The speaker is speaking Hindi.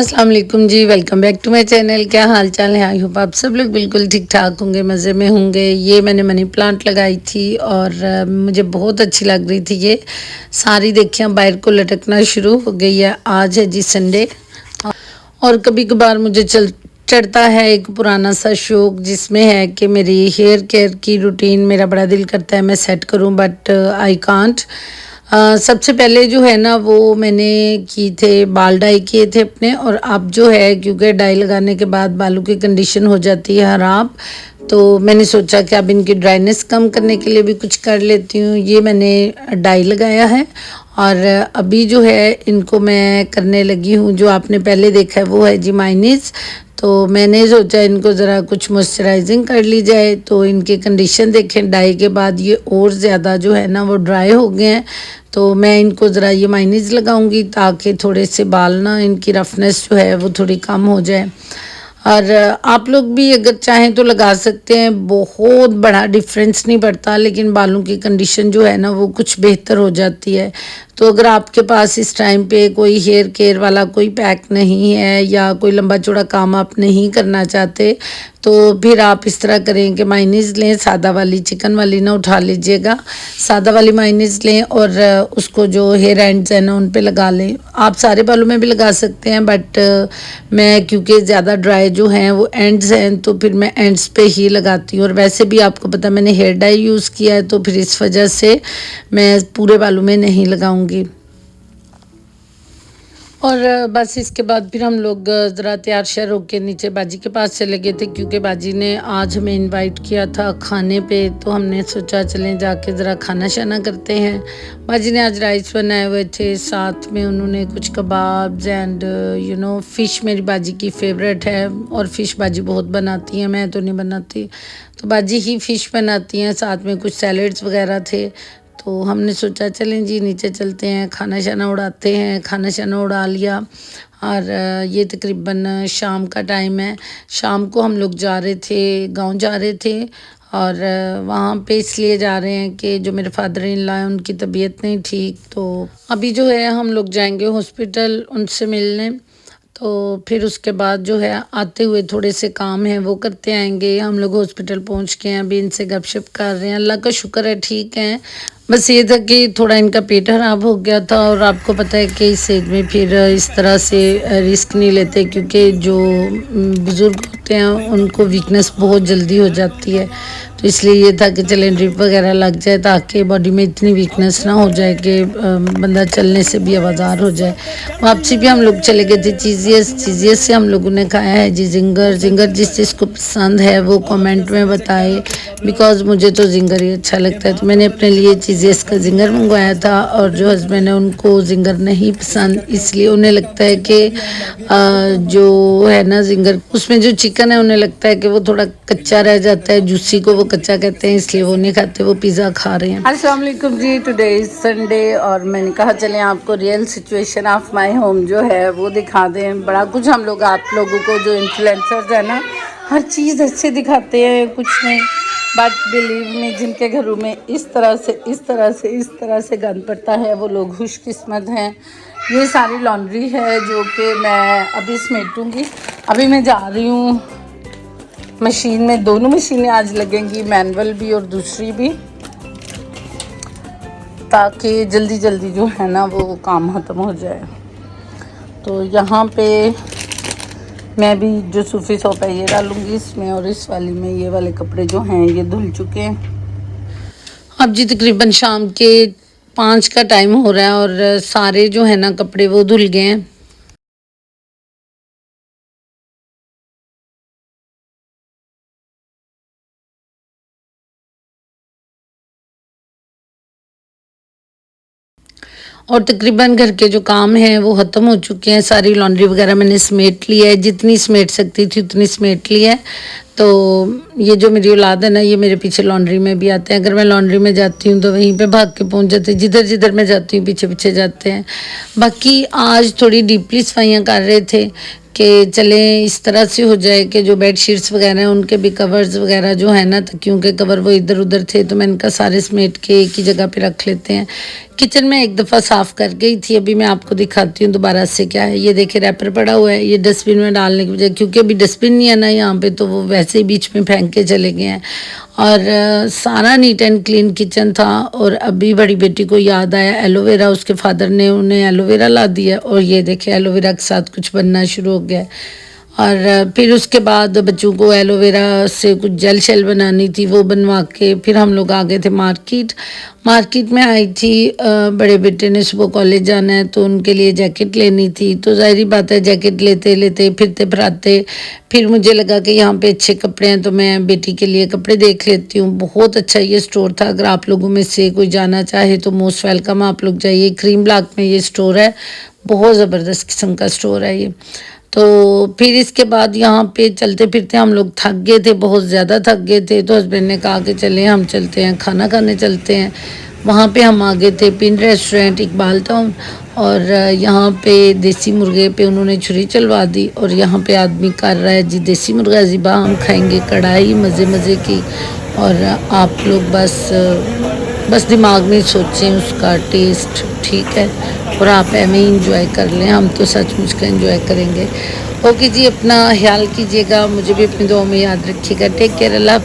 अस्सलाम वालेकुम जी। Welcome back to my channel. क्या हाल चाल है? आई होप आप सब लोग बिल्कुल ठीक ठाक होंगे, मज़े में होंगे। ये मैंने मनी प्लांट लगाई थी और मुझे बहुत अच्छी लग रही थी। ये सारी देखिए बाहर को लटकना शुरू हो गई है। आज है जी संडे और कभी कभार मुझे चढ़ता है एक पुराना सा शौक, जिसमें है कि मेरी हेयर केयर की रूटीन मेरा बड़ा दिल करता है मैं सेट करूं, बट आई कांट। सबसे पहले जो है ना वो मैंने की थे बाल डाई किए थे अपने, और अब जो है क्योंकि डाई लगाने के बाद बालों की कंडीशन हो जाती है ख़राब, तो मैंने सोचा कि अब इनकी ड्राइनेस कम करने के लिए भी कुछ कर लेती हूँ। ये मैंने डाई लगाया है और अभी जो है इनको मैं करने लगी हूँ। जो आपने पहले देखा है वो है जी माइनीज। तो मैंने सोचा इनको ज़रा कुछ मॉइस्चराइजिंग कर ली जाए। तो इनकी कंडीशन देखें, डाई के बाद ये और ज़्यादा जो है ना वो ड्राई हो गए हैं। तो मैं इनको ज़रा ये माइनीज लगाऊंगी ताकि थोड़े से बाल ना इनकी रफनेस जो है वो थोड़ी कम हो जाए। और आप लोग भी अगर चाहें तो लगा सकते हैं, बहुत बड़ा डिफरेंस नहीं पड़ता, लेकिन बालों की कंडीशन जो है ना वो कुछ बेहतर हो जाती है। तो अगर आपके पास इस टाइम पे कोई हेयर केयर वाला कोई पैक नहीं है या कोई लंबा चौड़ा काम आप नहीं करना चाहते, तो फिर आप इस तरह करें कि माइनीज़ लें, सादा वाली, चिकन वाली ना उठा लीजिएगा। सादा वाली माइनीज़ लें और उसको जो हेयर एंड्स हैं ना उन पे लगा लें। आप सारे बालों में भी लगा सकते हैं, बट मैं क्योंकि ज़्यादा ड्राई जो हैं वो एंड्स हैं तो फिर मैं एंड्स पे ही लगाती हूँ। और वैसे भी आपको पता मैंने हेयर डाई यूज़ किया है, तो फिर इस वजह से मैं पूरे बालों में नहीं लगाऊंगी। और बस इसके बाद फिर हम लोग ज़रा तैयार श्यार होके नीचे बाजी के पास चले गए थे, क्योंकि बाजी ने आज हमें इनवाइट किया था खाने पे। तो हमने सोचा चलें जाके ज़रा खाना शाना करते हैं। बाजी ने आज राइस बनाए हुए थे, साथ में उन्होंने कुछ कबाब्स एंड फ़िश मेरी बाजी की फ़ेवरेट है, और फ़िश बाजी बहुत बनाती हैं, मैं तो नहीं बनाती। तो बाजी ही फ़िश बनाती हैं, साथ में कुछ सैलड्स वगैरह थे। तो हमने सोचा चलें जी नीचे चलते हैं, खाना शाना उड़ाते हैं। खाना शाना उड़ा लिया और ये तकरीबन शाम का टाइम है। शाम को हम लोग जा रहे थे, गांव जा रहे थे, और वहाँ पे इसलिए जा रहे हैं कि जो मेरे फादर इन लॉ हैं उनकी तबीयत नहीं ठीक। तो अभी जो है हम लोग जाएंगे हॉस्पिटल उनसे मिलने। तो फिर उसके बाद जो है आते हुए थोड़े से काम हैं वो करते आएंगे। हम लोग हॉस्पिटल पहुंच के हैं, अभी इनसे गपशप कर रहे हैं। अल्लाह का शुक्र है ठीक हैं। बस ये था कि थोड़ा इनका पेट खराब हो गया था, और आपको पता है कि इस एज में फिर इस तरह से रिस्क नहीं लेते, क्योंकि जो बुज़ुर्ग होते हैं उनको वीकनेस बहुत जल्दी हो जाती है। तो इसलिए ये था कि चलें ड्रिप वगैरह लग जाए ताकि बॉडी में इतनी वीकनेस ना हो जाए कि बंदा चलने से भी आवाज़ार हो जाए। वापसी भी हम लोग चले गए थे चीज़ियस से हम लोगों ने खाया है जी जिंगर जिस चीज़ को पसंद है वो कमेंट में बताए, बिकॉज़ मुझे तो जिंगर ही अच्छा लगता है। तो मैंने अपने लिए चीज़ियस का जिंगर मंगवाया था, और जो हस्बैंड है उनको जिंगर नहीं पसंद, इसलिए उन्हें लगता है कि जो है ना जिंगर उसमें जो चिकन है उन्हें लगता है कि वो थोड़ा कच्चा रह जाता है, जूसी को वो कच्चा कहते हैं, इसलिए वो नहीं खाते, वो पिज़्ज़ा खा रहे हैं। अस्सलाम वालेकुम जी, टुडे इज़ संडे, और मैंने कहा चलें आपको real situation of my home जो है वो दिखा दें। बड़ा कुछ हम लोग आप लोगों को जो इन्फ्लुएंसर्स है ना हर चीज़ अच्छे दिखाते हैं, कुछ नहीं, बट बिलीव में जिनके घरों में इस तरह से गंद पड़ता है वो लोग खुशकिस्मत हैं। ये सारी लॉन्ड्री है जो कि मैं अभी समेटूँगी। अभी मैं जा रही हूँ मशीन में, दोनों मशीनें आज लगेंगी, मैनुअल भी और दूसरी भी, ताकि जल्दी जल्दी जो है ना वो काम ख़त्म हो जाए। तो यहाँ पे मैं भी जो सूफी सोप है ये डालूँगी इसमें, और इस वाली में ये वाले कपड़े जो हैं ये धुल चुके हैं। अब जी तकरीबन शाम के 5 का टाइम हो रहा है और सारे जो है ना कपड़े वो धुल गए हैं। और तकरीबन घर के जो काम हैं वो ख़त्म हो चुके हैं। सारी लॉन्ड्री वगैरह मैंने समेट ली है, जितनी समेट सकती थी उतनी समेट ली है। तो ये जो मेरी औलाद है ना ये मेरे पीछे लॉन्ड्री में भी आते हैं। अगर मैं लॉन्ड्री में जाती हूँ तो वहीं पे भाग के पहुँच जाते हैं, जिधर जिधर मैं जाती हूँ पीछे पीछे जाते हैं। बाकी आज थोड़ी डीपली सफाइयाँ कर रहे थे, कि चलें इस तरह से हो जाए कि जो बेड शीट्स वगैरह हैं उनके भी कवर्स वगैरह जो है ना, तकियों के कवर वो इधर उधर थे, तो मैंने कहा सारे समेट के एक ही जगह पे रख लेते हैं। किचन में एक दफ़ा साफ़ कर गई थी, अभी मैं आपको दिखाती हूँ दोबारा से क्या है। ये देखिए रैपर पड़ा हुआ है, ये डस्टबिन में डालने की बजाय, क्योंकि अभी डस्टबिन नहीं है ना यहाँ पे, तो वो वैसे ही बीच में फेंक के चले गए हैं। और सारा नीट एंड क्लीन किचन था। और अभी बड़ी बेटी को याद आया एलोवेरा, उसके फादर ने उन्हें एलोवेरा ला दिया और ये देखिए एलोवेरा के साथ कुछ बनना शुरू हो गया। और फिर उसके बाद बच्चों को एलोवेरा से कुछ जेल शेल बनानी थी, वो बनवा के फिर हम लोग आ गए थे मार्केट। मार्केट में आई थी, बड़े बेटे ने सुबह कॉलेज जाना है तो उनके लिए जैकेट लेनी थी, तो ज़ाहिर बात है जैकेट लेते लेते फिरते फराते फिर मुझे लगा कि यहाँ पे अच्छे कपड़े हैं तो मैं बेटी के लिए कपड़े देख लेती हूँ। बहुत अच्छा ये स्टोर था, अगर आप लोगों में से कोई जाना चाहे तो मोस्ट वेलकम, आप लोग जाइए। क्रीम ब्लॉक में ये स्टोर है, बहुत ज़बरदस्त किस्म का स्टोर है ये। तो फिर इसके बाद यहाँ पे चलते फिरते हम लोग थक गए थे, बहुत ज़्यादा थक गए थे, तो हस्बैंड ने कहा कि चलें हम चलते हैं खाना खाने चलते हैं। वहाँ पे हम आ गए थे पिन रेस्टोरेंट इकबाल टाउन। और यहाँ पे देसी मुर्गे पे उन्होंने छुरी चलवा दी और यहाँ पे आदमी कर रहा है जी देसी मुर्गा ज़िबा, हम खाएंगे कढ़ाई मज़े मज़े की। और आप लोग बस दिमाग में सोचें उसका टेस्ट, ठीक है, और आप ऐਵੇਂ ही इंजॉय कर लें, हम तो सचमुच का इंजॉय करेंगे। ओके जी, अपना ख्याल कीजिएगा, मुझे भी अपनी दुआ में याद रखिएगा। टेक केयर, अल्लाह।